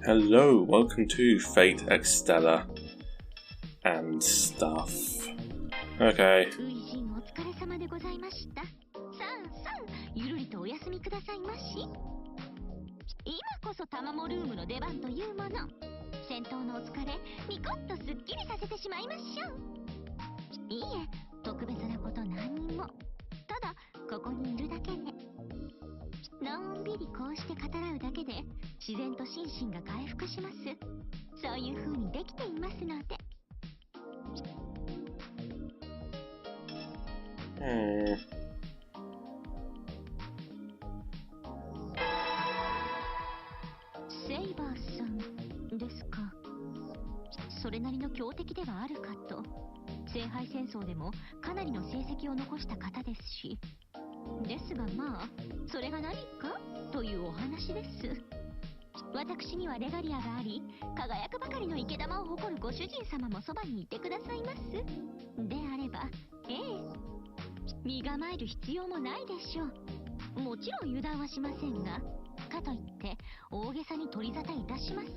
Hello, welcome to Fate Extella and stuff. Okay. お疲れ様でございました。さん、ゆるりとお休みくださいまし。今こそタマモルームの出番というもの。戦闘のお疲れ、ニコッとすっきりさせてしまいましょう。いいえ、特別なこと何にも。ただ、ここにいるだけね。のんびりこうして語らうだけで自然と心身が回復します。そういう風にできていますので。セイバーさんですか。それなりの強敵ではあるかと。聖杯戦争でもかなりの成績を残した方ですし。ですがまあ、それが何かというお話です。私にはレガリアがあり、輝くばかりの生け玉を誇るご主人様もそばにいてくださいます。であれば、身構える必要もないでしょう。もちろん油断はしませんが、かといって大げさに取り沙汰いたしません。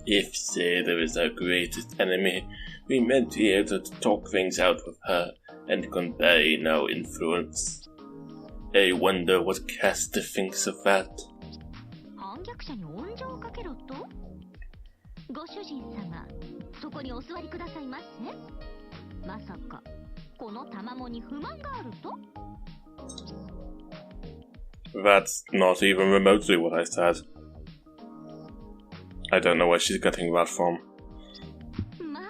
If Zeta is our greatest enemy, we meant here to talk things out with her and convey no influence. I wonder what Caster thinks of that. 反逆者に温情をかけろと？ご主人様、そこにお座りくださいませ。まさか、このタマモに不満があると？ That's not even remotely what I said. I don't know where she's getting that from. まあ、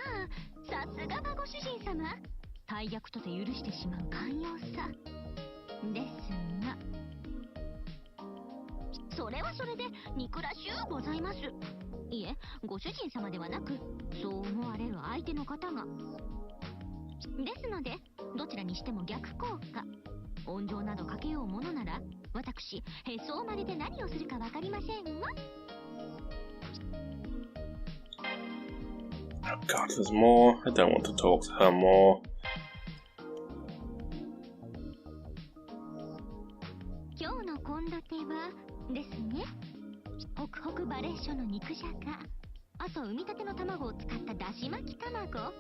さすがはご主人様。大逆とて許してしまう寛容さ。ですが、それはそれで憎らしゅうございます。いえ、ご主人様ではなく、そう思われる相手の方が。ですので、どちらにしても逆効果。温情などかけようものなら、私、へそをまねで何をするかわかりませんわ。Oh god, there's more. I don't want to talk to her more. 今日の献立はですね、ホクホクバレーションの肉じゃが、あと産みたての卵を使っただし巻き卵、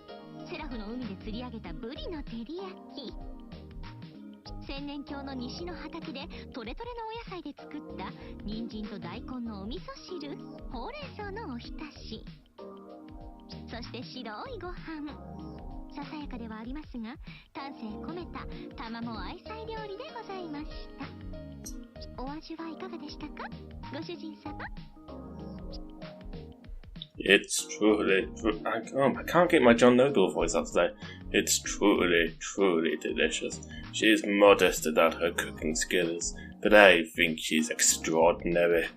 セラフの海で釣り上げたブリの照り焼き、千年峡の西の畑でトレトレのお野菜で作った人参と大根のお味噌汁、ほうれん草のおひたし、そして白いご飯。ささやかではありますが、丹精込めたタマモ愛妻料理でございました。お味はいかがでしたか、ご主人様。It's truly, I can't get my John Noble voice out today. It's truly delicious. She's modest about her cooking skills, but I think she's extraordinary.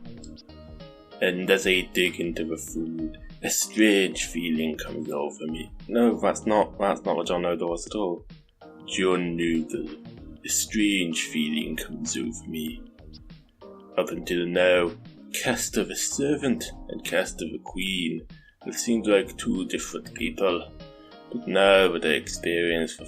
And as I dig into the food, a strange feeling comes over me. No, that's not what John Noble was at all. John Noble. A strange feeling comes over me. Up until now, Caster the servant and Caster the queen, it seemed like two different people. But now that I experience the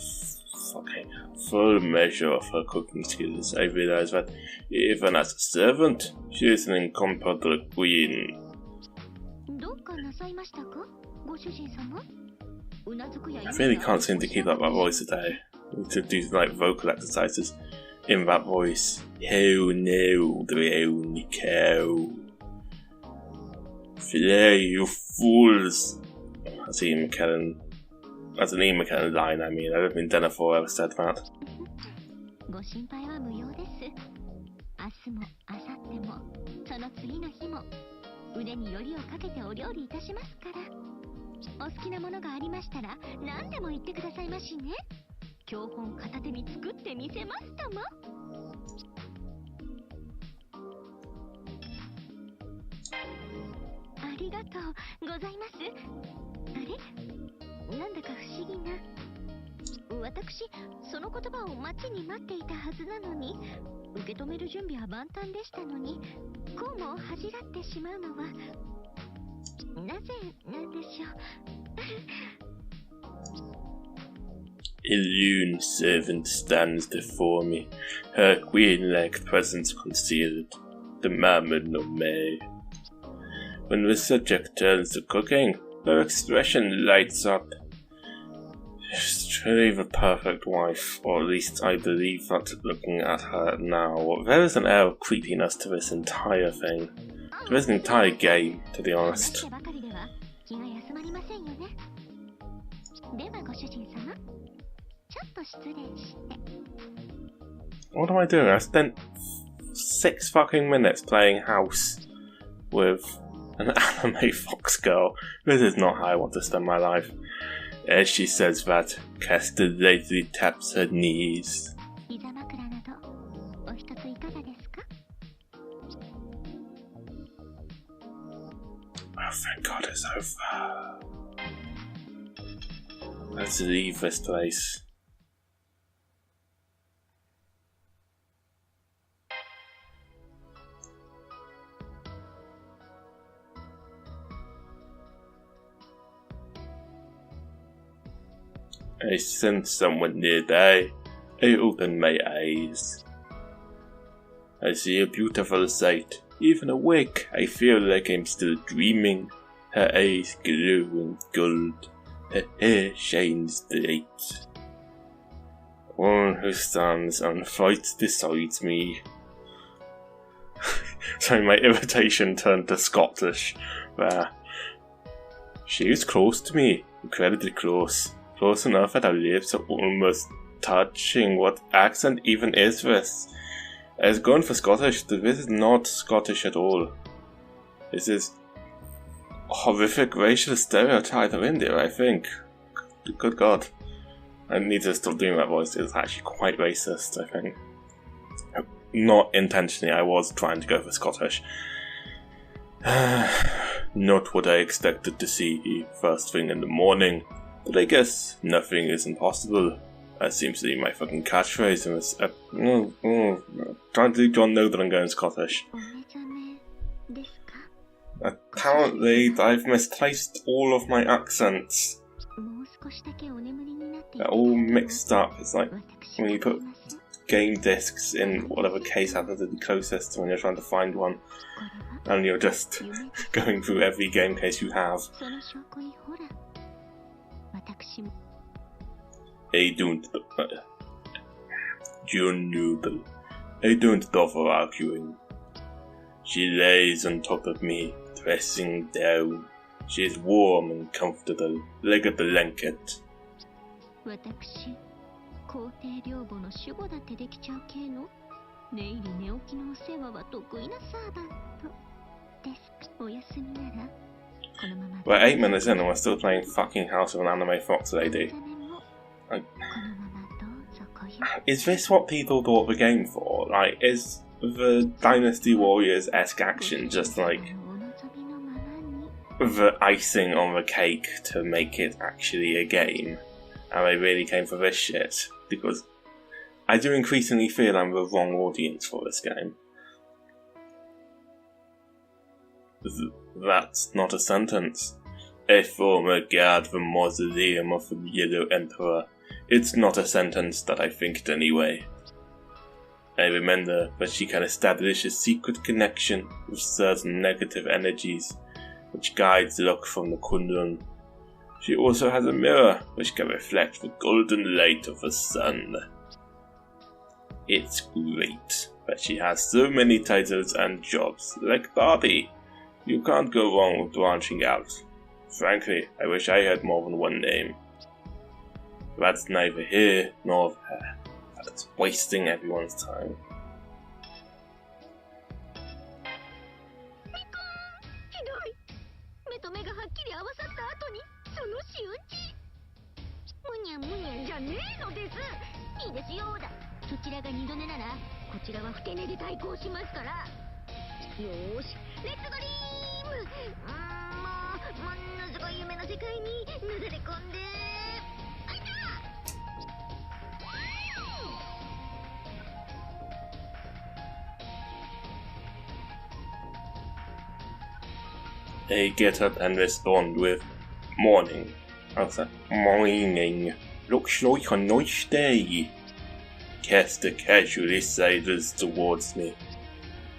full measure of her cooking skills, I realize that even as a servant, she is an incomparable queen. どうかなさいましたか、ご主人様。うなずくや I really can't seem to keep up that voice today. I need to do like vocal exercises in that voice. Oh no, the only cow. Fly, you fools. That's an Ian McKellen line, I mean. I don't think Denethor ever said that. ご心配は無用です。明日も明後日もその次の日も腕によりをかけてお料理いたしますから。お好きなものがありましたら何でも言ってくださいましね。教本片手に作ってみせますとも。ありがとうございます。あれ、なんだか不思議な。私、その言葉を待ちに待っていたはずなのに、受け止める準備は万端でしたのに、こうも恥じらってしまうのはなぜなんでしょう。A lone servant stands before me, her queen-like presence concealed. the mermaid of May. When the subject turns to cooking, her expression lights up. She's truly the perfect wife, or at least I believe that looking at her now. There is an air of creepiness to this entire thing. To this entire game, to be honest. What am I doing? I spent 6 fucking minutes playing house with an anime fox girl. This is not how I want to spend my life. As she says that, Kester lazily taps her knees. Oh, thank God it's over. Let's leave this place. I sense someone nearby. I open my eyes. I see a beautiful sight. Even awake, I feel like I'm still dreaming. Her eyes glow in gold. Her hair shines bright. One who stands and fights beside me. So my irritation turned to Scottish there. She is close to me, incredibly close. Close enough that our lips are almost touching. What accent even is this? I was going for Scottish, but this is not Scottish at all. This is horrific racial stereotype of India, I think. Good God. I need to stop doing that voice, it's actually quite racist, I think. Not intentionally, I was trying to go for Scottish. Not what I expected to see first thing in the morning. But I guess nothing is impossible. That seems to be my fucking catchphrase in this. Trying to let John know that I'm going Scottish. Apparently, I've misplaced all of my accents. They're all mixed up. It's like when you put game discs in whatever case happens to be closest when you're trying to find one, and you're just going through every game case you have. I don't. John Noble. I don't bother arguing. She lays on top of me, pressing down. She is warm and comfortable, like a blanket. We're 8 minutes in and we're still playing fucking House of an Anime Fox Lady. Is this what people bought the game for? Like, is the Dynasty Warriors-esque action just like the icing on the cake to make it actually a game? And they really came for this shit? Because I do increasingly feel I'm the wrong audience for this game. That's not a sentence. A former guard the mausoleum of the Yellow Emperor. It's not a sentence that I thinked anyway. I remember that she can establish a secret connection with certain negative energies, which guides luck from the Kunlun. She also has a mirror, which can reflect the golden light of the sun. It's great that she has so many titles and jobs, like Barbie. You can't go wrong with branching out. Frankly, I wish I had more than one name. That's neither here nor there. That's wasting everyone's time. They get up and respond with morning. How's that? Morning. Looks like a nice day. Kester casually sidles towards me.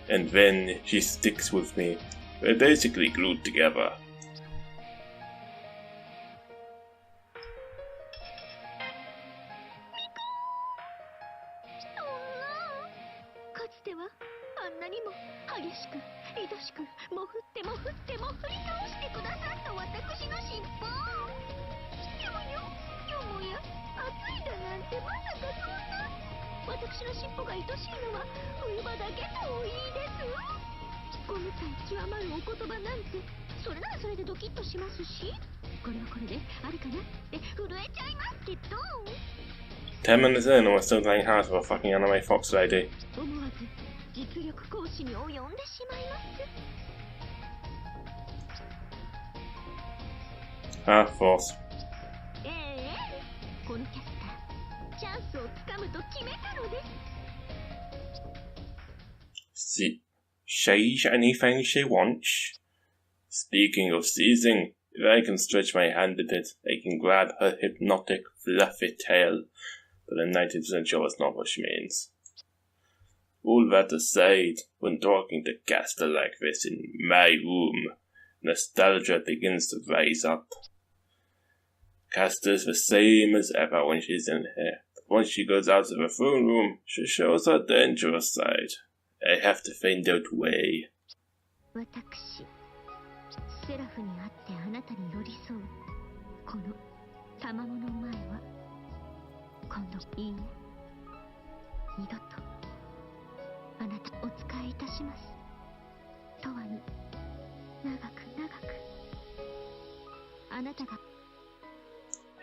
and when she sticks with me, we're basically glued together. Ten minutes in and we're still playing house with a fucking anime fox lady. Ah, force. Seize anything she wants. Speaking of seizing, if I can stretch my hand a bit, I can grab her hypnotic, fluffy tail, but I'm 90% sure it's not what she means. All that aside, when talking to Caster like this in my room, nostalgia begins to rise up. Caster's the same as ever when she's in here, but once she goes out of the throne room, she shows her dangerous side. I have to find out a way.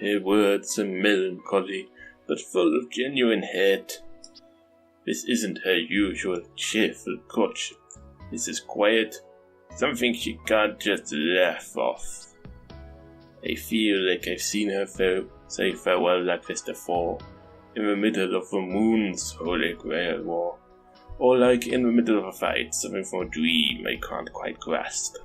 Her words are melancholy, but full of genuine hate. This isn't her usual cheerful courtship. This is quiet, something she can't just laugh off. I feel like I've seen her say farewell like this before, in the middle of the moon's holy grail war, or like in the middle of a fight, something from a dream I can't quite grasp.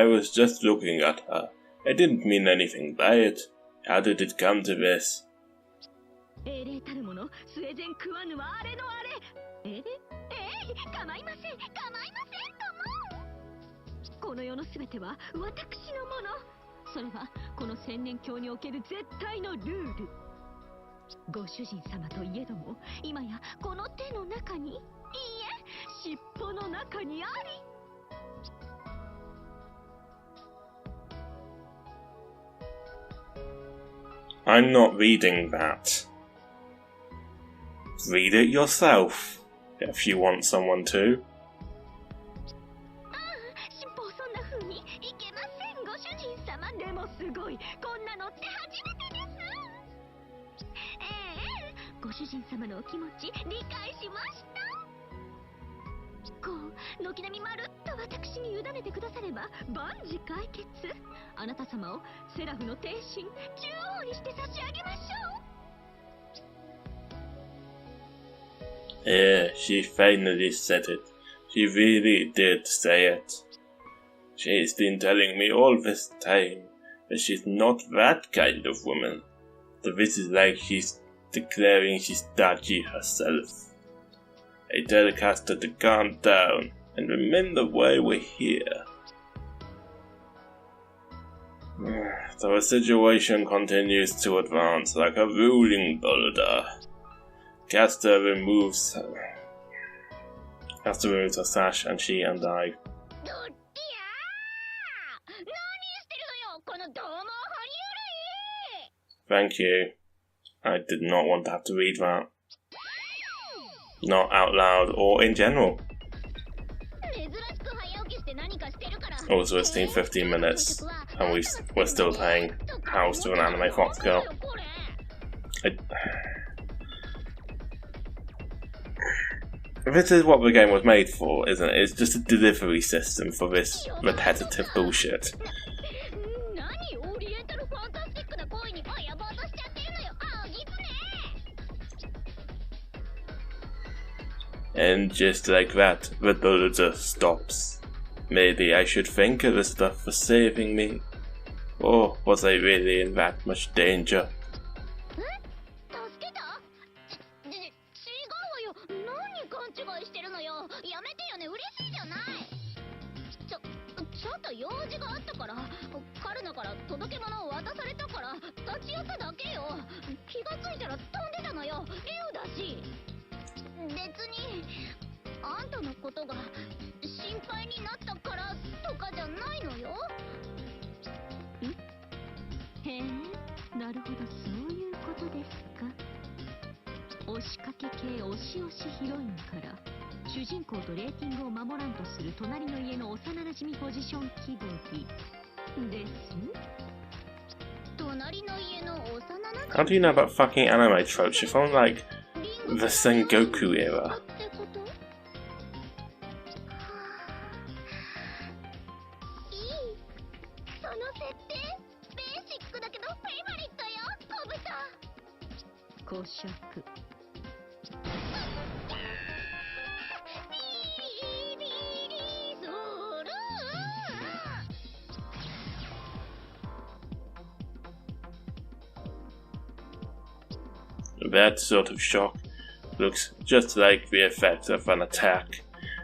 I was just looking at her. I didn't mean anything by it. How did it come to this? I'm not reading that. Read it yourself, if you want someone to. Yeah, she finally said it. She really did say it. She's been telling me all this time that she's not that kind of woman. That this is like she's declaring she's dodgy herself. I tell Caster to calm down and remember why we're here. The situation continues to advance like a rolling boulder. Caster removes her sash and she and I. Thank you. I did not want to have to read that. Not out loud or in general. Also, it's been 15 minutes, and we're still playing House to an Anime Fox Girl. This is what the game was made for, isn't it? It's just a delivery system for this repetitive bullshit. And just like that, the builder stops. Maybe I should thank her stuff for saving me. Or was I really in that much danger? How do you know about fucking anime tropes? You're from like the Sengoku era. That sort of shock looks just like the effect of an attack.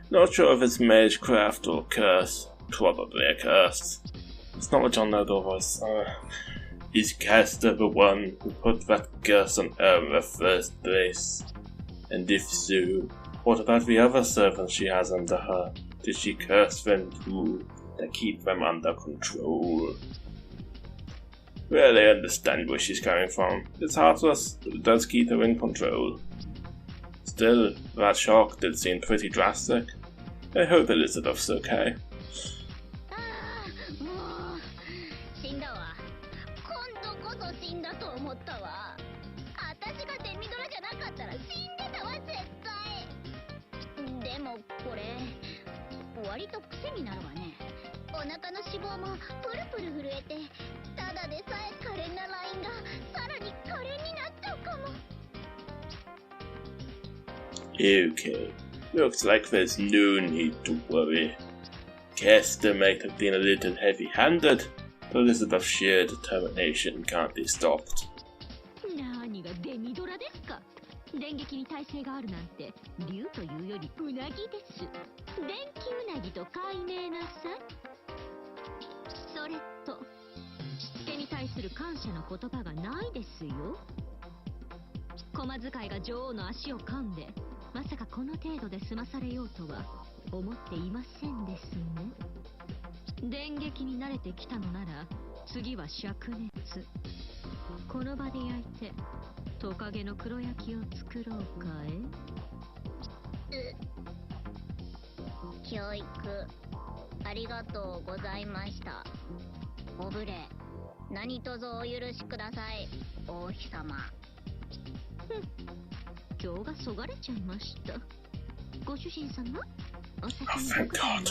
Not sure if it's magecraft or curse. Probably a curse. It's not a John Nodal voice. Is Caster the one who put that curse on her in the first place? And if so, what about the other servants she has under her? Did she curse them too, to keep them under control? Well, I understand where she's coming from. It's heartless, but it does keep her in control. Still, that shock did seem pretty drastic. I hope Elizabeth's okay. Okay, looks like there's no need to worry. Caster might have been a little heavy-handed, but Elizabeth's sheer determination can't be stopped. Thank God.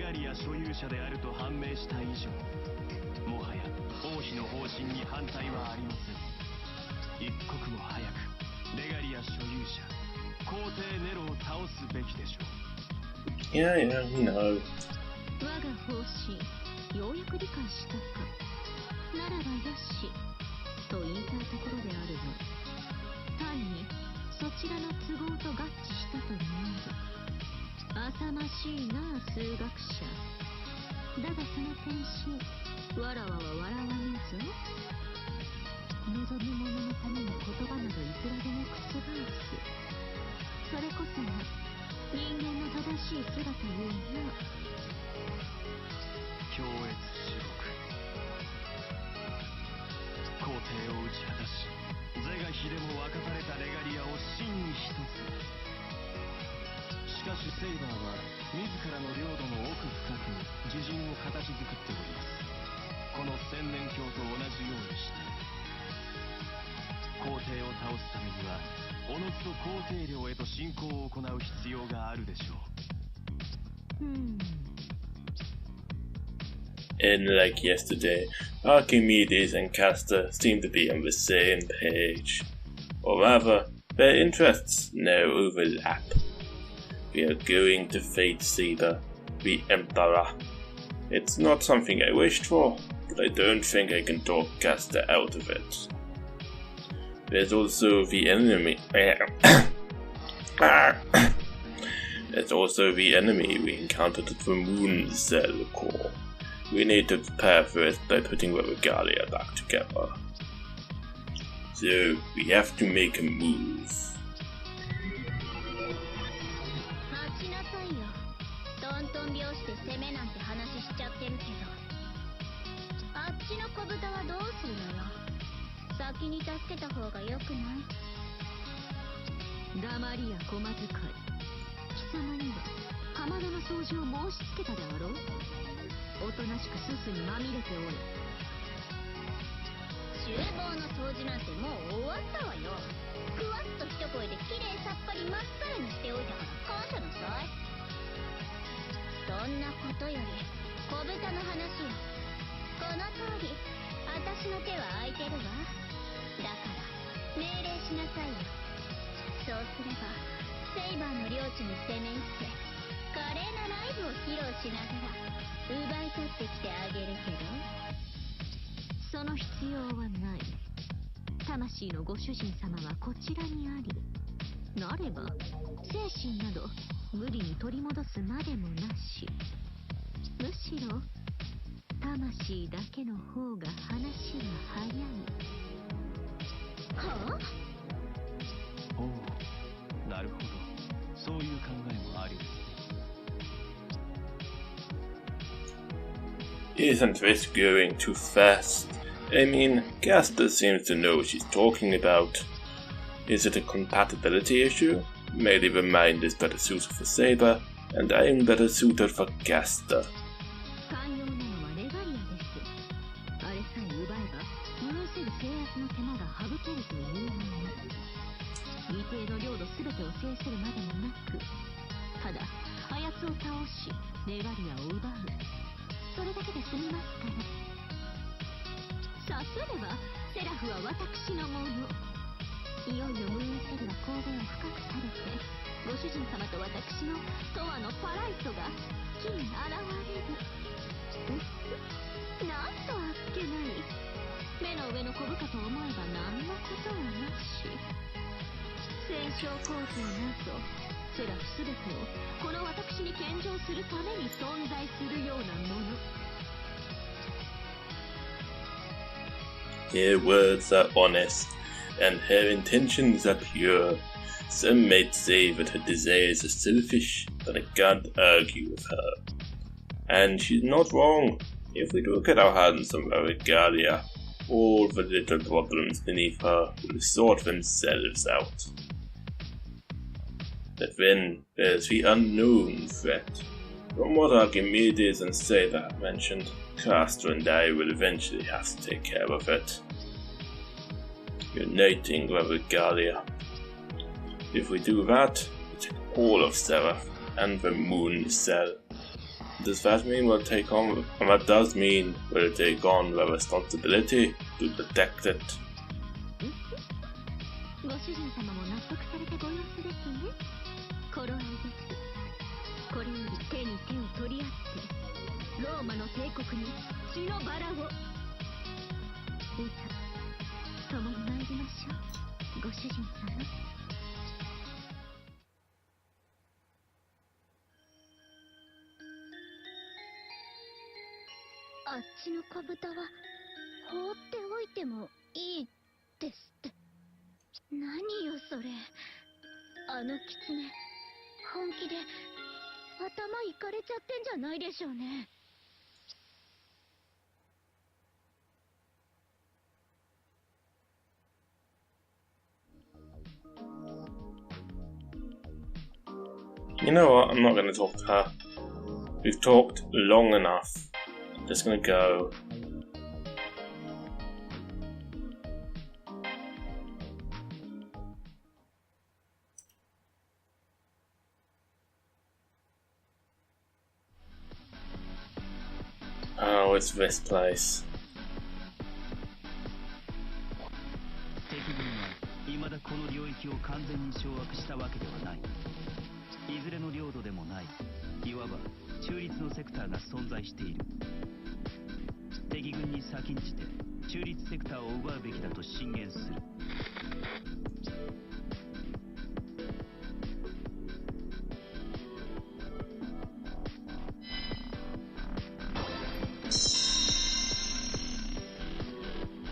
ガリア所有者であると判明した以上、もはや王妃の方針に反対はありません。一刻も早くレガリア所有者皇帝ネロを倒すべきでしょう。Yeah, we know. 我が方針、ようやく理解したか。ならばよし、と言いたいところであるが、単にそちらの都合と合致したと見える。浅ましいなあ、数学者。だがその天真、わらわは笑わぬぞ。望む者のために言葉などいくらでも覆す。それこそが人間の正しい姿ゆえな。強越至極。皇帝を打ち果たし、是が非でも分かたれたレガリアを真に一つ。しかしセイバーは自らの領土の奥深くに自陣を形作っております。この千年鏡と同じようにして。皇帝を倒すためにはおのずと皇帝領へと侵攻を行う必要があるでしょう。And like yesterday, Archimedes and Castor seem to be on the same page. Or rather, their interests now overlap. We are going to fate Saber, the Emperor. It's not something I wished for, but I don't think I can talk Castor out of it. There's also the enemy. There's also the enemy we encountered at the Moon Cell core. We need to prepare for it by putting the regalia back together. So we have to make a move. 待ちなさいよ。トントン拍子で攻めなんて話しちゃってるけど、あっちの小豚はどうするのよ。先に助けた方がよくない？黙りや駒使い。貴様には浜辺の掃除を申し付けたであろう。おとなしくすすにまみれておれ。厨房の掃除なんてもう終わったわよ。ふわっと一声できれいさっぱり真っさらにしておいたから感謝なさい。そんなことより小豚の話よ。この通り私の手は空いてるわ。だから命令しなさいよ。そうすればセイバーの領地に攻め入って華麗なライブを披露しながら奪い取ってきてあげるけど、その必要はない。魂のご主人様はこちらにあり、なれば精神など無理に取り戻すまでもなし。むしろ魂だけの方が話が早い。はあ？おお、なるほど。そういう考えもありです。Isn't this going too fast? I mean, Castor seems to know what she's talking about. Is it a compatibility issue? Maybe the mind is better suited for Saber, and I am better suited for Castor. 寛容なのはレガリアです。あれさえ奪えば許せる制圧の手間が省けるというもの。未定の領土すべてを制するまでもなく、ただあやつを倒しレガリアを奪う、それだけで済みますから。さすればセラフは私のもの。いよいよムーンセルは神戸を深くされて、ご主人様と私の永遠のパライトが木に現れる。なんとあっけない。目の上の小部下と思えば何のことはなし。戦勝皇帝などセラフすべてをこの私に献上するために存在するようなもの。Her words are honest, and her intentions are pure. Some might say that her desires are selfish, but I can't argue with her. And she's not wrong. If we do get our hands on the regalia, all the little problems beneath her will sort themselves out. But then there's the unknown threat. From what Archimedes and Saber have mentioned, Castor and I will eventually have to take care of it. Uniting the regalia. If we do that, we take all of Seraph and the Moon Cell. does that mean we'll take on, and that does mean we'll take on the responsibility to protect it. ご主人様も納得されたご様子ですね。頃合いです。これより手に手を取り合ってローマの帝国に血のバラを。いざ共に参りましょう、ご主人様。あっちの小豚は放っておいてもいいですって。何よそれ。あの狐本気で頭いかれちゃってんじゃないでしょうね。You know what? I'm not going to talk to her. We've talked long enough. I'm just going to go. Oh, it's this place. 敵軍は未だこの領域を完全に掌握したわけではない。いずれの領土でもない、いわば中立のセクターが存在している。敵軍に先んじて中立セクターを奪うべきだと進言する。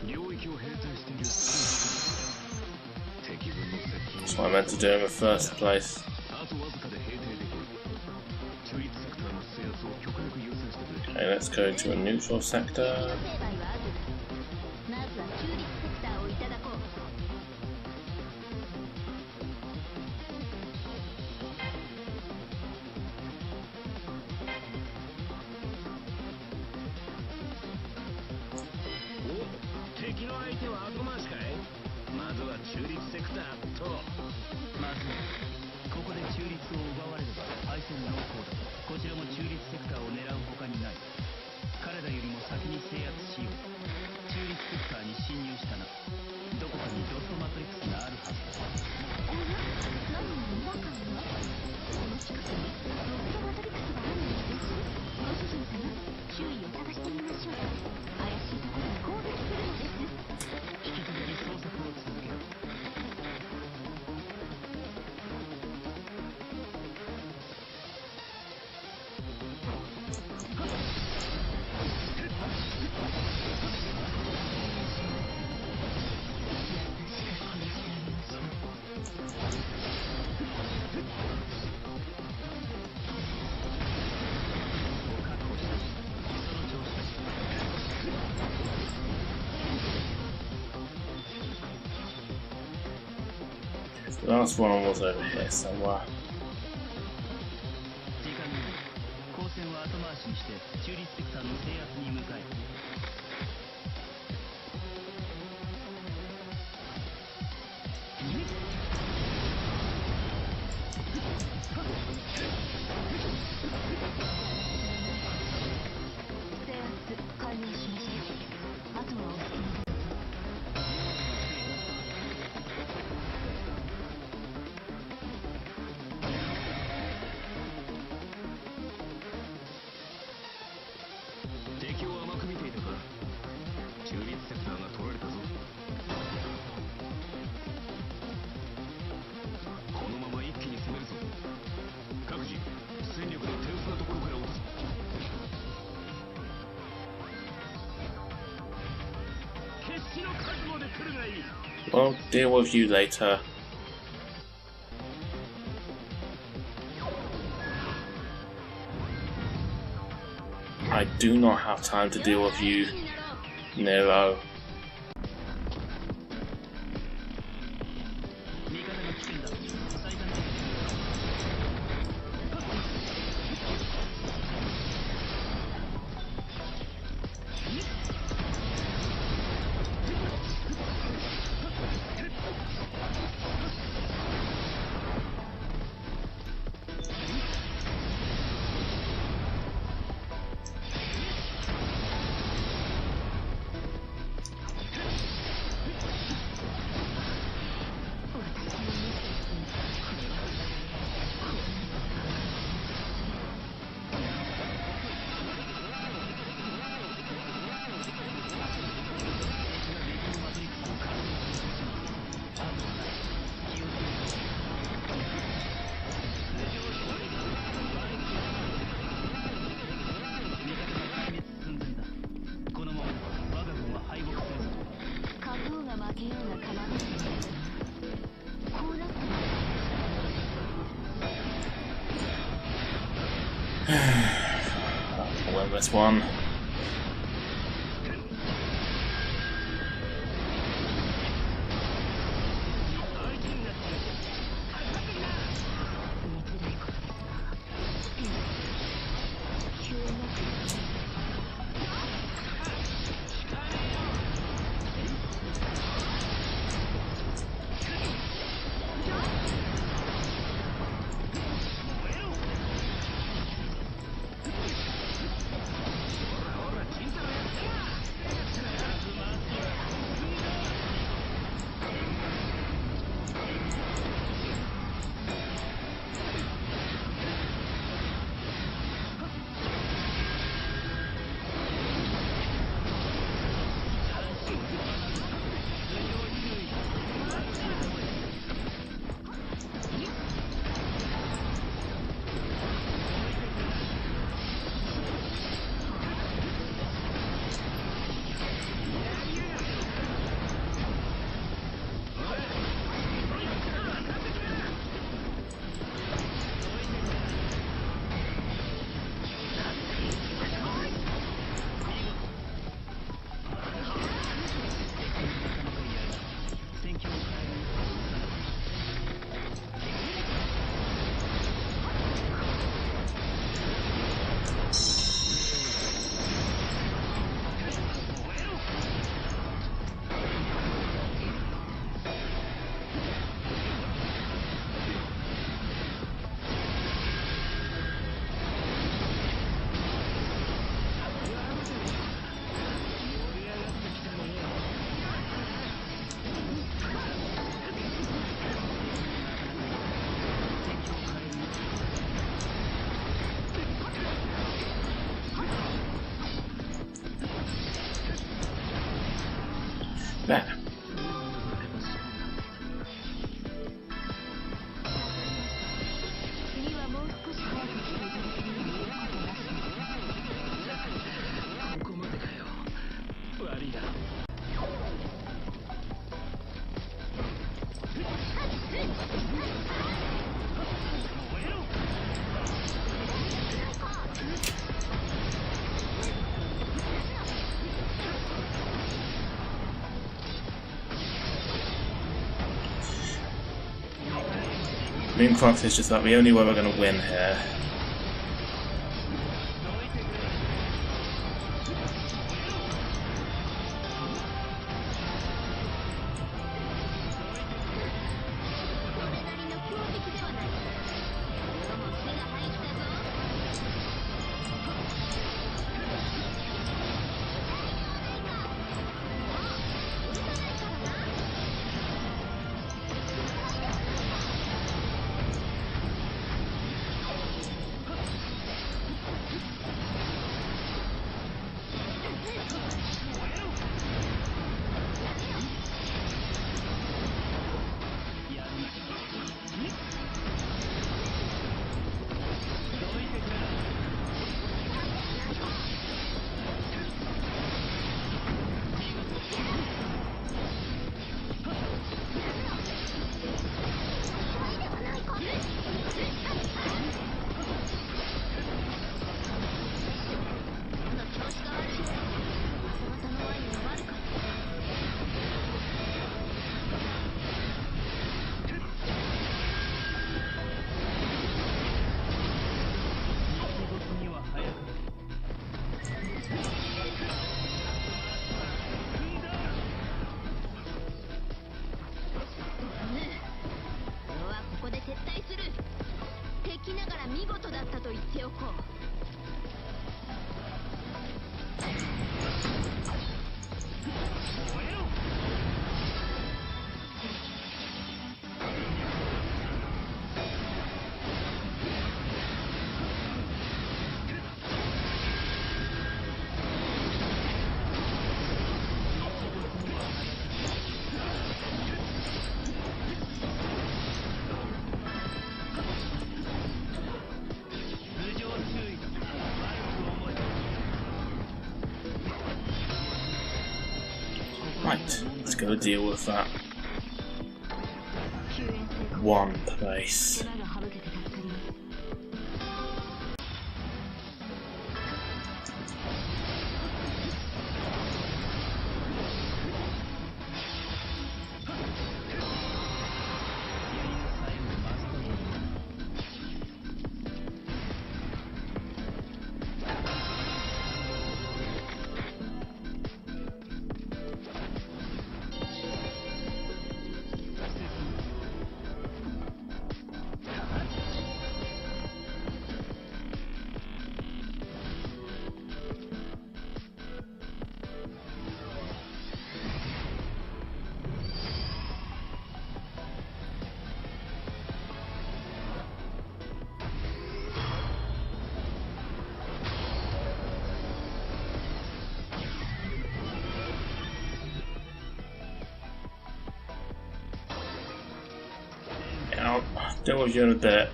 領域を平定している。敵軍の接近。That's what I meant to do in the first place. あとわずかで平定できる。中立セクターの制圧を極力優先してくれ。Okay, let's go to a neutral sector. まずは中立セクターをいただこう。お、敵の相手は後回しかい。まずは中立セクターと。まずここで中立を奪われれば敗戦濃厚だ。こちらも中立セクターを狙うほかにない。彼らよりも先に制圧しよう。中立セクターに侵入したな。どこかにドットマトリックスがあるはずだ。おや、何も違和感は。この近くにドットマトリックスがあるのです。ご主人様、周囲を探してみましょう。怪しいところに攻撃するのです。引き続き捜索を続ける。The last one was over here somewhere. 時間がない。光線は後回しにして中立セクターの制圧に向かえ。制圧完了しました。あとはお好きに。敵を甘く見ていたか。中立セクターが取られたぞ。このまま一気に攻めるぞ。各自戦力の手薄なところから落とす。決死の覚悟で来るがいい。 We'll deal with you later. I do not have time to deal with you, Nero. 味方が危険だ。最短で。I'll win this one. There. Mooncroft is just like the only way we're going to win here. Right, let's go deal with that. One place. Deal with your debt.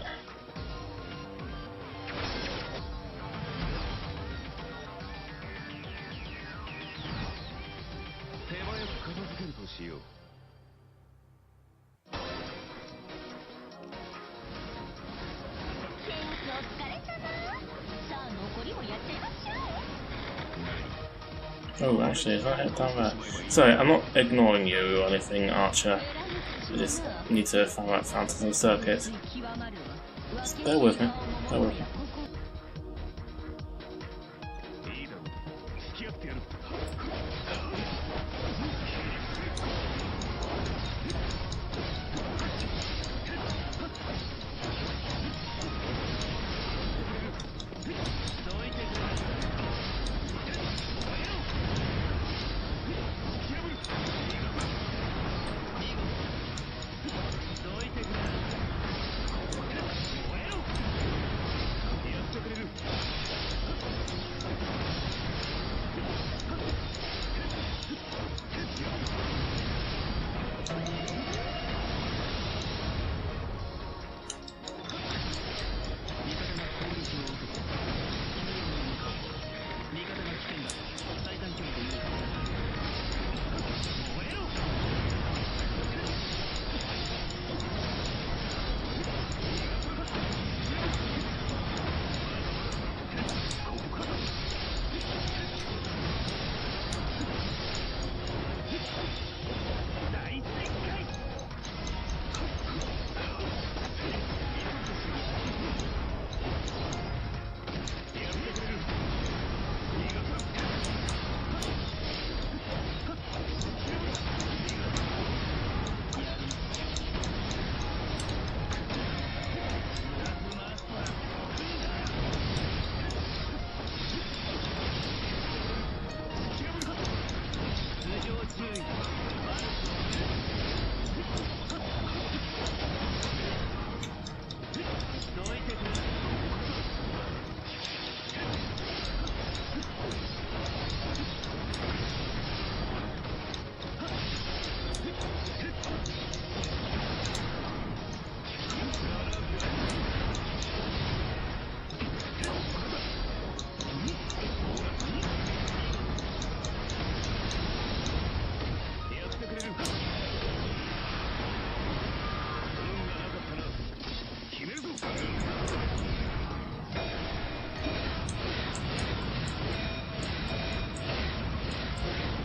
手早く片付けるとしよう。セールスお疲れ様。さあ残りもやっちゃいましょう。Oh, actually, if I hit down there. Sorry, I'm not ignoring you or anything, Archer. I just need to find out Phantasm Circuit. Just bear with me. Bear with me. いいだろう。付き合ってやる。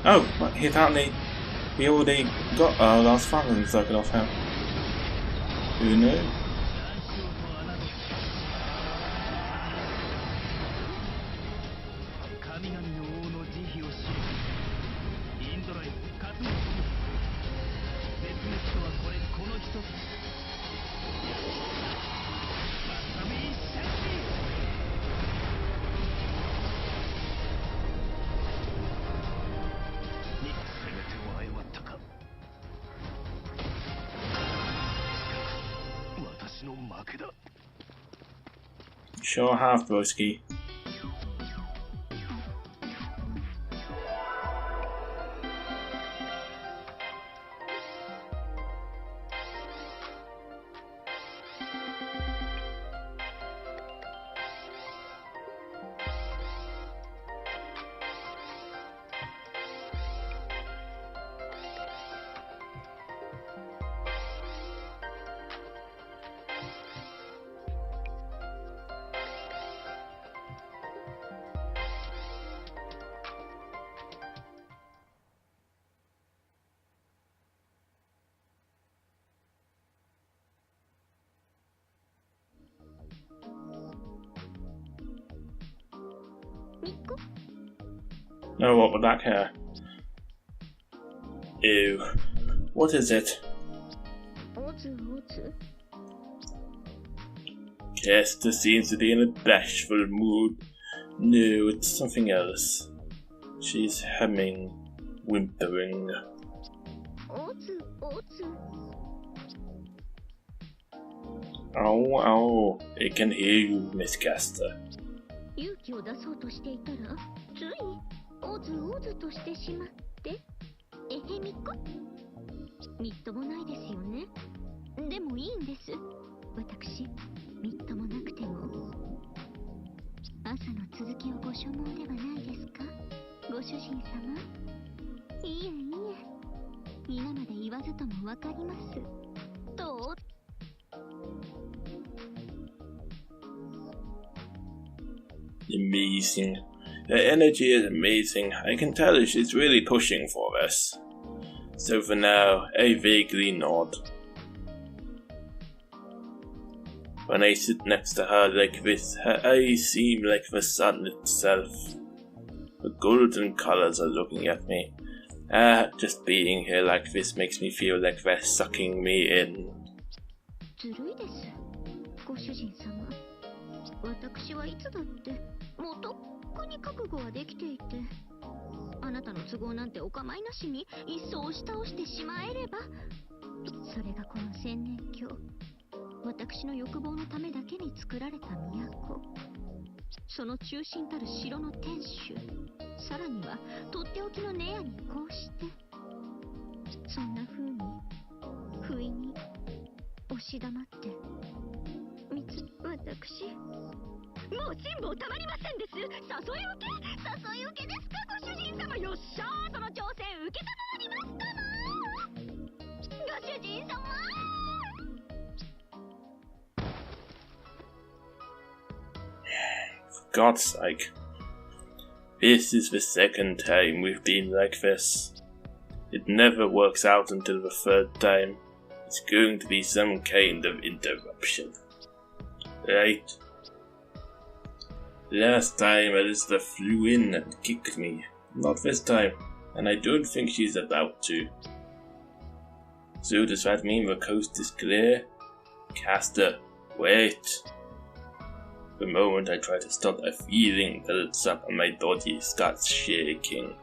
Oh, he apparently we already got our last Phantasm Circuit off him. Who knew? Sure have, broski. Oh, what with that hair? Ew. What is it? Kester seems to be in a bashful mood. No, it's something else. She's humming, whimpering. Ow, ow. I can hear you, Miss Kester. 勇気を出そうとしていたらついおずおずとしてしまってえへみこみっともないですよね。でもいいんです。私みっともなくても朝の続きをご所望ではないですか、ご主人様。いえいえ、皆まで言わずともわかります。どう？Amazing. Her energy is amazing. I can tell she's really pushing for us. So for now, I vaguely nod. When I sit next to her like this, her eyes seem like the sun itself. The golden colors are looking at me. Just being here like this makes me feel like they're sucking me in. ずるいです、ご主人様。私はいつだってもうとっくに覚悟はできていて、あなたの都合なんてお構いなしにいっそ押し倒してしまえれば、それがこの千年鏡、私の欲望のためだけに作られた都、その中心たる城の天守、さらにはとっておきのネアにこうして、そんな風に不意に押し黙って私もう辛抱たまりませんです。誘い受けですか、ご主人様。よっしゃー、その挑戦受けたまわりますかな、ご主人様。For God's sake. This is the second time we've been like this. It never works out until the third time. It's going to be some kind of interruption. Right. Last time Elizabeth flew in and kicked me. Not this time, and I don't think she's about to. So does that mean the coast is clear? Caster, wait. The moment I try to stop, a feeling builds up and my body starts shaking.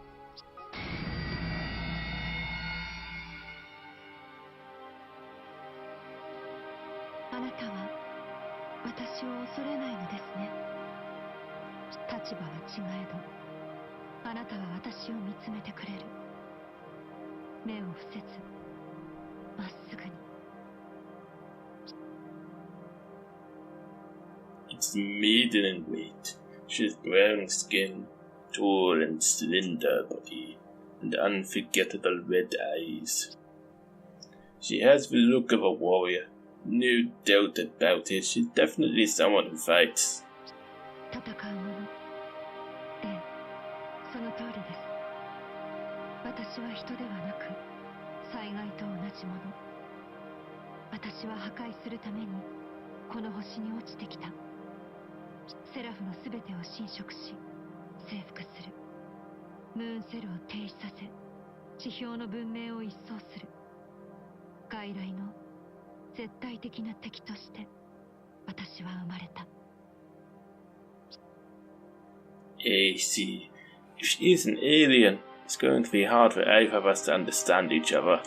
あなたは私を恐れないのですね。立場は違えど、あなたは私を見つめてくれる。目を伏せず、まっすぐに。It's the maiden in weight. She has brown skin, tall and slender body, and unforgettable red eyes. She has the look of a warrior. No doubt about it, she's definitely someone who fights. 戦う者。ええ、その通りです。私は人ではなく、災害と同じもの。私は破壊するために、この星に落ちてきた。セラフのすべてを侵食し、征服する。ムーンセルを停止させ、地表の文明を一掃する。外来の絶対的な敵として私は生まれた。I see. If she is an alien, it's going to be hard for either of us to understand each other.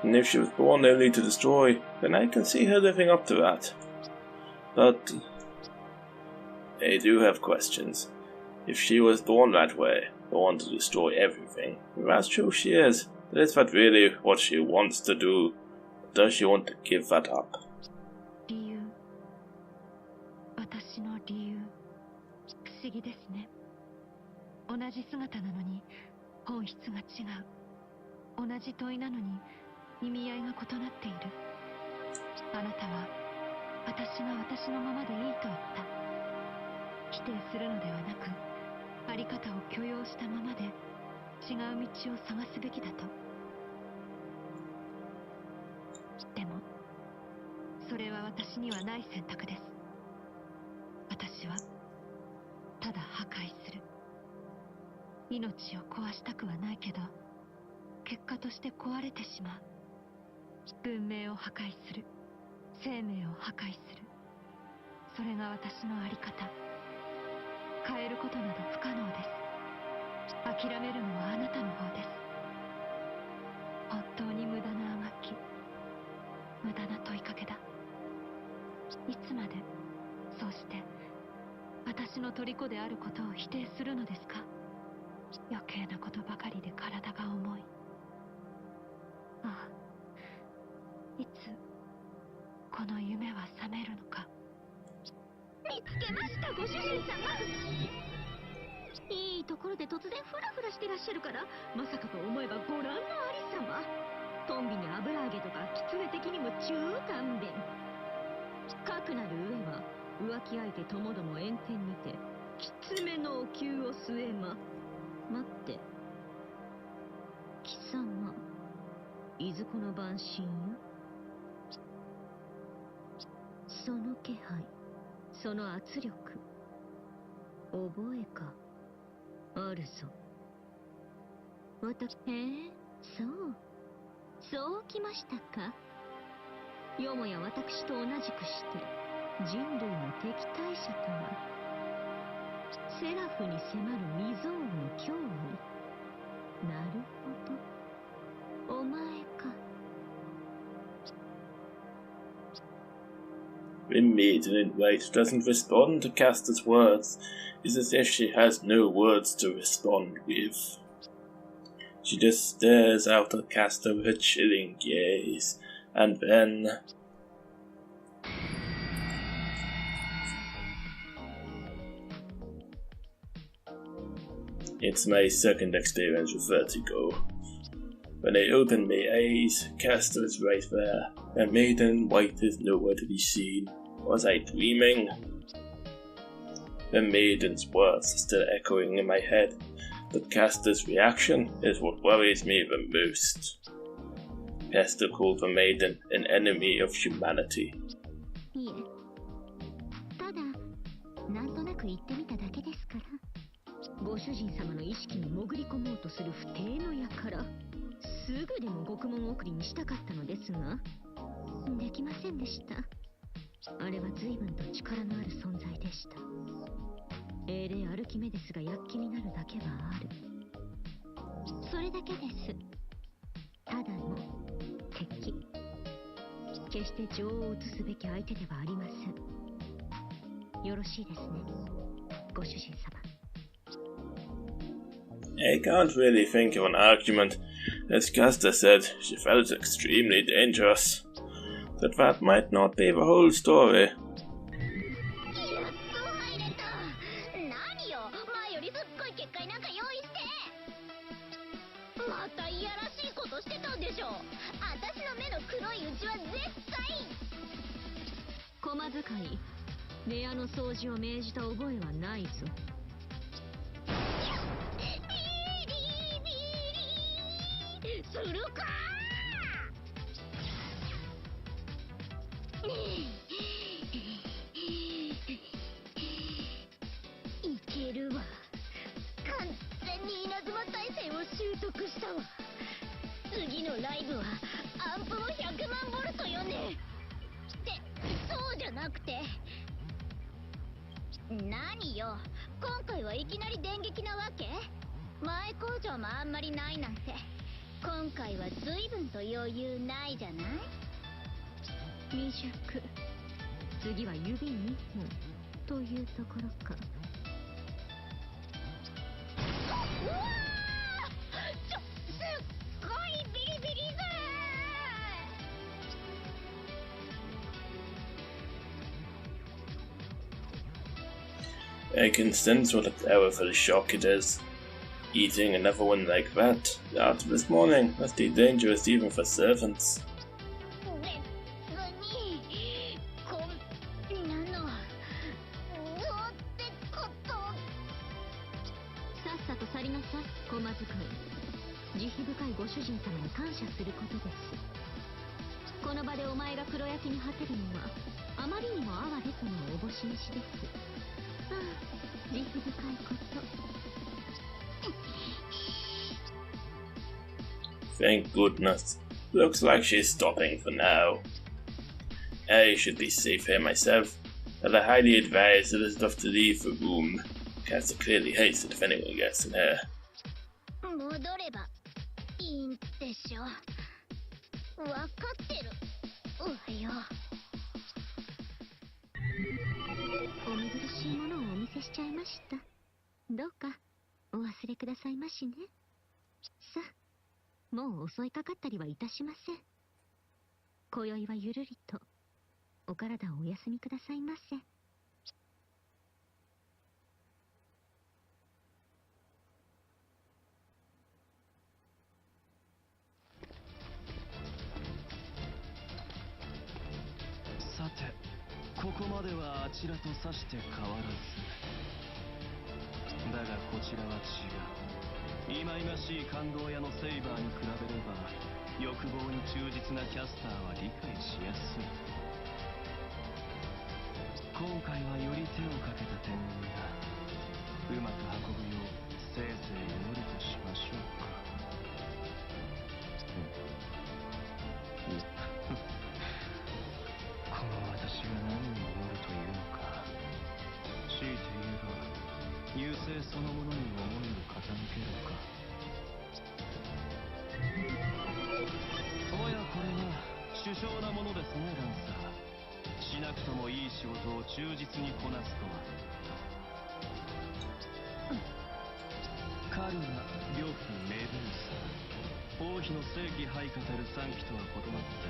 And if she was born only to destroy, then I can see her living up to that. But I do have questions. If she was born that way, born to destroy everything, if that's true she is, then is that really what she wants to do? Or does she want to give that up? 理由、私の理由、不思議ですね。同じ姿なのに本質が違う。同じ問いなのに意味合いが異なっている。あなたは私が私のままでいいと言った。否定するのではなく、あり方を許容したままで違う道を探すべきだと。でもそれは私にはない選択です。私はただ破壊する。命を壊したくはないけど、結果として壊れてしまう。文明を破壊する。生命を破壊する。それが私のあり方。変えることなど不可能です。諦めるのはあなたの方です。本当に無駄なあがき、無駄な問いかけだ。いつまでそうして私の虜であることを否定するのですか。余計なことばかりで体が重い。ああ、いつこの夢は覚めるのか。見つけました、ご主人様。いいところで突然フラフラしてらっしゃるから、まさかと思えばご覧のありさま。トンビに油揚げとか狐的にも中勘弁。かくなる上は浮気相手ともども炎天にてきつめのお灸を据えま。待って、貴様いずこの晩神よ。その気配、その圧力、覚えかあるぞ。そうきましたか。よもや私と同じくして人類の敵対者とは。セラフに迫る未曾有の脅威。なるほど、お前か。The maiden in white doesn't respond to Castor's words. It's as if she has no words to respond with. She just stares out at Castor with a chilling gaze, and then... It's my second experience with vertigo. When I open my eyes, Castor is right there, and maiden in white is nowhere to be seen. Was I dreaming? The maiden's words are still echoing in my head, but Castor's reaction is what worries me the most. Castor called the maiden an enemy of humanity. いえ、ただなんとなく言ってみただけですから。ご主人様の意識に潜り込もうとする不逞の輩、すぐでも獄門送りにしたかったのですが、できませんでした。あれは随分と力のある存在でした。英霊アルキメデスが躍起になるだけはある。それだけです。ただの敵。決して情を移すべき相手ではありません。よろしいですね、ご主人様。I can't really think of an argument. As Castor said, she felt extremely dangerous. But that might not be the whole story. やっと入れた。何よ、前よりすっごい結界なんか用意して。またいやらしいことしてたんでしょ。私の目の黒いうちは絶対。駒遣い、部屋の掃除を命じた覚えはないぞ。するかいけるわ。完全に稲妻耐性を習得したわ。次のライブはアンプも100万ボルトよね。ってそうじゃなくて。何よ、今回はいきなり電撃なわけ。前工場もあんまりないなんて。今回は随分と余裕ないじゃない。未熟。次は指2本というところか。うわー、すっごいビリビリだ。 I can sense what a powerful shock it is. Eating another one like that, after this morning, must be dangerous even for servants. 慈悲深いご主人様に感謝することです。この場でお前が黒焼きに果てるのはあまりにも哀れとのおぼし飯です。ああ、慈悲深いこと。Thank goodness. Looks like she's stopping for now. I should be safe here myself, but I highly advise Elizabeth to leave the room. Castor clearly hates it if anyone gets in here. 戻ればいいんでしょ。わかってるわよ。お見苦しいものをお見せしちゃいました。どうかお忘れくださいましね。さあ、もう襲いかかったりはいたしません。今宵はゆるりとお体をお休みくださいませ。さて、ここまではあちらとさして変わらず。だがこちらは違う。忌々しい感動屋のセイバーに比べれば、欲望に忠実なキャスターは理解しやすい。今回はより手をかけた天然がうまく運ぶようせいぜい祈るとしましょうか。この私が何を祈るというのか。強いて言えば優勢そのものに思いを傾けるか。おや、これは殊勝なものですね、ランサー。しなくともいい仕事を忠実にこなすとは。カルナ、呂布、メブーサ、王妃の正義廃化たる3機とは異なって、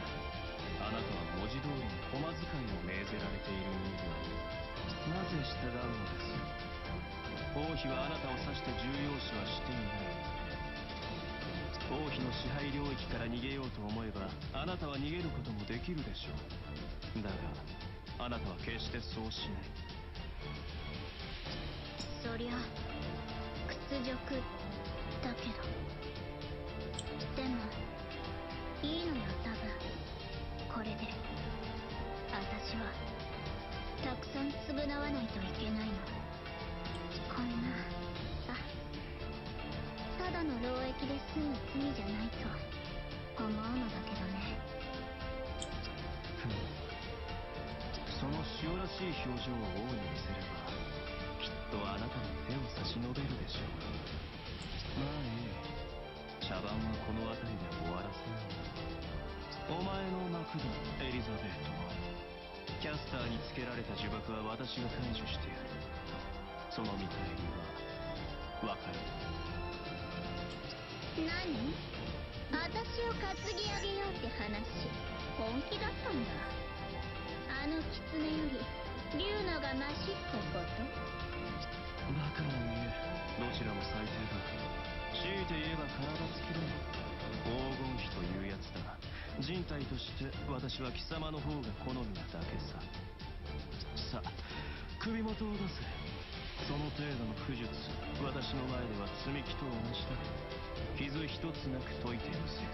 あなたは文字通りに駒使いを命ぜられている身分。なぜ従うのです？王妃はあなたを指して重要視はしていない。王妃の支配領域から逃げようと思えば、あなたは逃げることもできるでしょう。だが、あなたは決してそうしない。そりゃ屈辱だけど、でもいいのよ、多分。これで私はたくさん償わないといけないの。こんなただの労役で済む罪じゃないと思うのだけどね。その塩らしい表情を王に見せれば、きっとあなたに手を差し伸べるでしょう。まあいい、茶番はこの辺りで終わらせよう。お前のマクド、エリザベート。キャスターにつけられた呪縛は私が解除してやる。その見返りは分かる。何？私を担ぎ上げようって話、本気だったんだ。あの狐より竜のがマシってこと？バカな見え、どちらも最低だ。強いて言えば体つきだ。黄金比というやつだ。人体として私は貴様の方が好みなだけさ。さあ、首元を出せ。その程度の不術、私の前では積み木と同じだ。傷一つなく解いてみせよ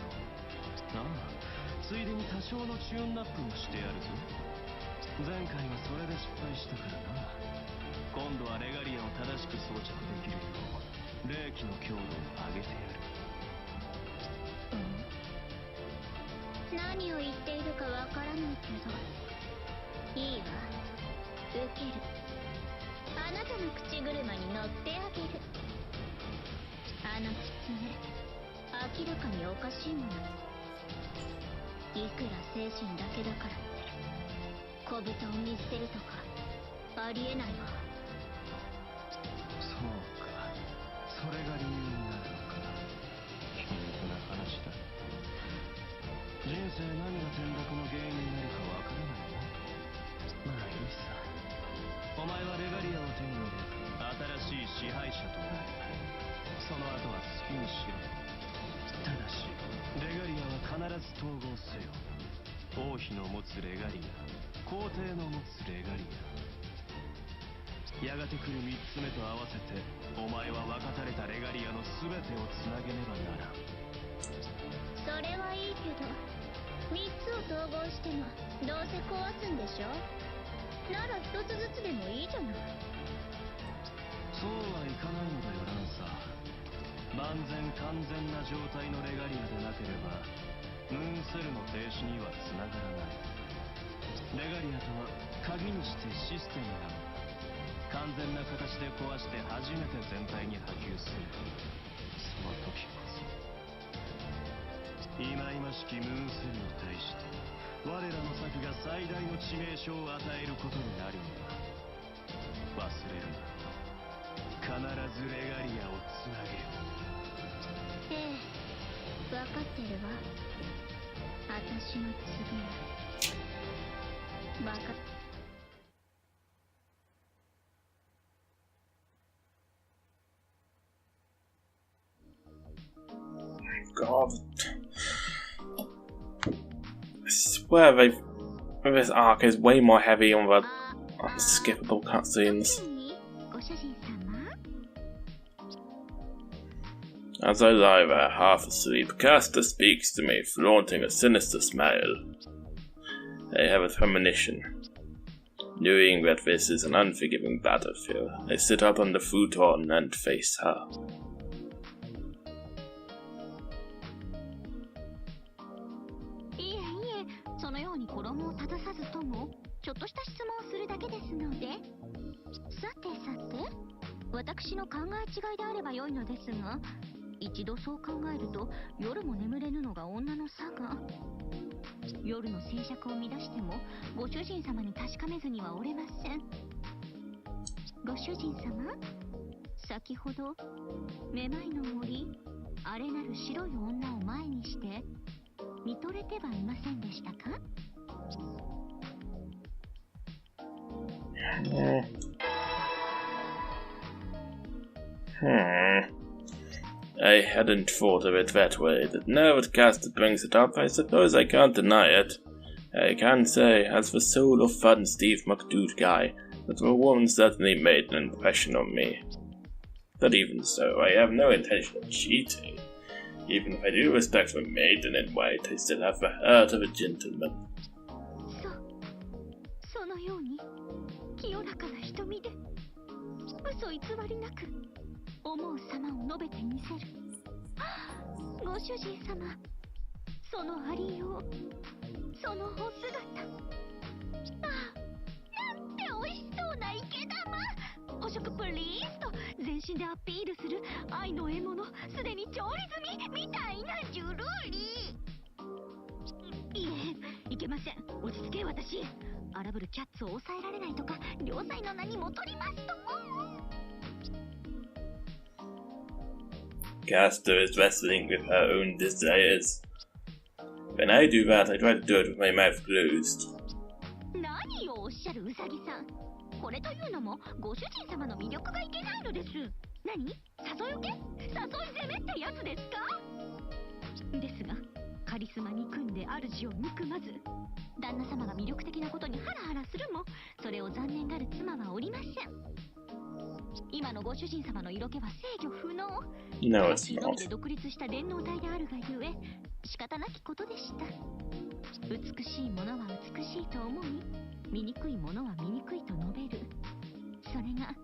う。ああ、ついでに多少のチューンナップもしてやるぞ。前回はそれで失敗したからな。今度はレガリアを正しく装着できるよう霊気の強度を上げてやる。何を言っているかわからないけど、いいわ、受ける。あなたの口車に乗ってあげる。あの狐、明らかにおかしいもの。いくら精神だけだからって小豚を見捨てるとかありえないわ。そうか、それが理由になるのか。皮肉な話だ。人生何が転落の原因になるかわからないな。まあいいさ。お前はレガリアを手に入れ、新しい支配者となる。その後は好きにしろ。ただしレガリアは必ず統合せよ。王妃の持つレガリア、皇帝の持つレガリア。やがて来る3つ目と合わせて、お前は分かたれたレガリアの全てをつなげねばならん。それはいいけど、3つを統合してもどうせ壊すんでしょ。なら1つずつでもいいじゃない。そうはいかないのだよ、ランサー。万全完全な状態のレガリアでなければムーンセルの停止にはつながらない。レガリアとは鍵にしてシステムなのだ。完全な形で壊して初めて全体に波及する。その時こそ忌々しきムーンセルに対して我らの策が最大の致命傷を与えることになるのだ。忘れるな。必ずレガリアをつなげよ。ええ、分かってるわ。私の次はバカ。God. I swear this arc is way more heavy on the unskippable cutscenes. As I lie there, half asleep, Caster speaks to me, flaunting a sinister smile. I have a premonition. Knowing that this is an unforgiving battlefield, I sit up on the futon and face her. そのように衣を正さずともちょっとした質問をするだけですので、さてさて、私の考え違いであれば良いのですが、一度そう考えると夜も眠れぬのが女の差が。夜の静寂を乱してもご主人様に確かめずにはおれません。ご主人様、先ほどめまいの森、あれなる白い女を前にして見とれてはいませんでしたか？I hadn't thought of it that way, but now that Caster brings it up, I suppose I can't deny it. I can say, as the soul of fun Steve McDude guy, that the woman certainly made an impression on me. But even so, I have no intention of cheating. Even if I do respect the maiden in white, I still have the heart of a gentleman. そのように清らかな瞳で嘘偽りなく思う様を述べてみせる。ご主人様、そのありよう、そのお姿、なんて美味しそうな池玉。お食プリーズと全身でアピールする愛の獲物、すでに調理済みみたいなジュルリ。いえ、いけません。落ち着け私。荒ぶるキャッツを抑えられないとか、良妻の名にも取りますとも。Caster is wrestling with her own desires. When I do that, I try to do it with my mouth closed. 何をおっしゃるウサギさん。これというのもご主人様の魅力がいけないのです。何？誘い受け？誘い攻めってやつですか？ですが、カリスマ憎んで主を憎まず、旦那様が魅力的なことにハラハラするも、それを残念がる妻はおりません。今のご主人様の色気は制御不能。No, it's のみで not. 独立した電脳体であるがゆえ、仕方なきことでした。美しいものは美しいと思い、醜いものは醜いと述べる。それが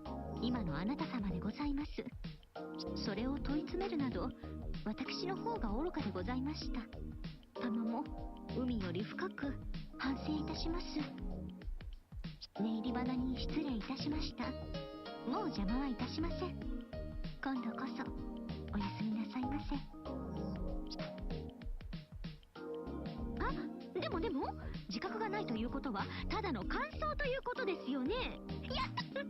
今のあなた様でございます。それを問い詰めるなど、私の方が愚かでございました。様も海より深く反省いたします。寝入り花に失礼いたしました。もう邪魔はいたしません。今度こそおやすみなさいませ。あ、でも自覚がないということはただの感想ということですよね。やった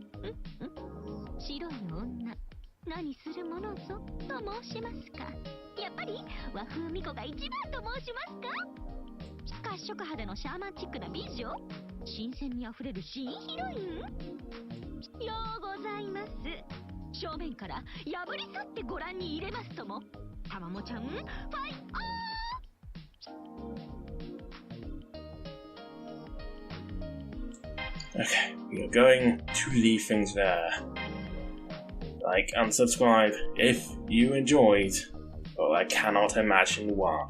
白い女、何するものぞと申しますか。やっぱり和風巫女が一番と申しますか。褐色派でのシャーマンチックな美女、新鮮にあふれる新ヒロイン。ようございます。正面から破り去ってご覧に入れますとも。たまもちゃん、ファイOkay, we are going to leave things there. Like and subscribe if you enjoyed, but I cannot imagine why.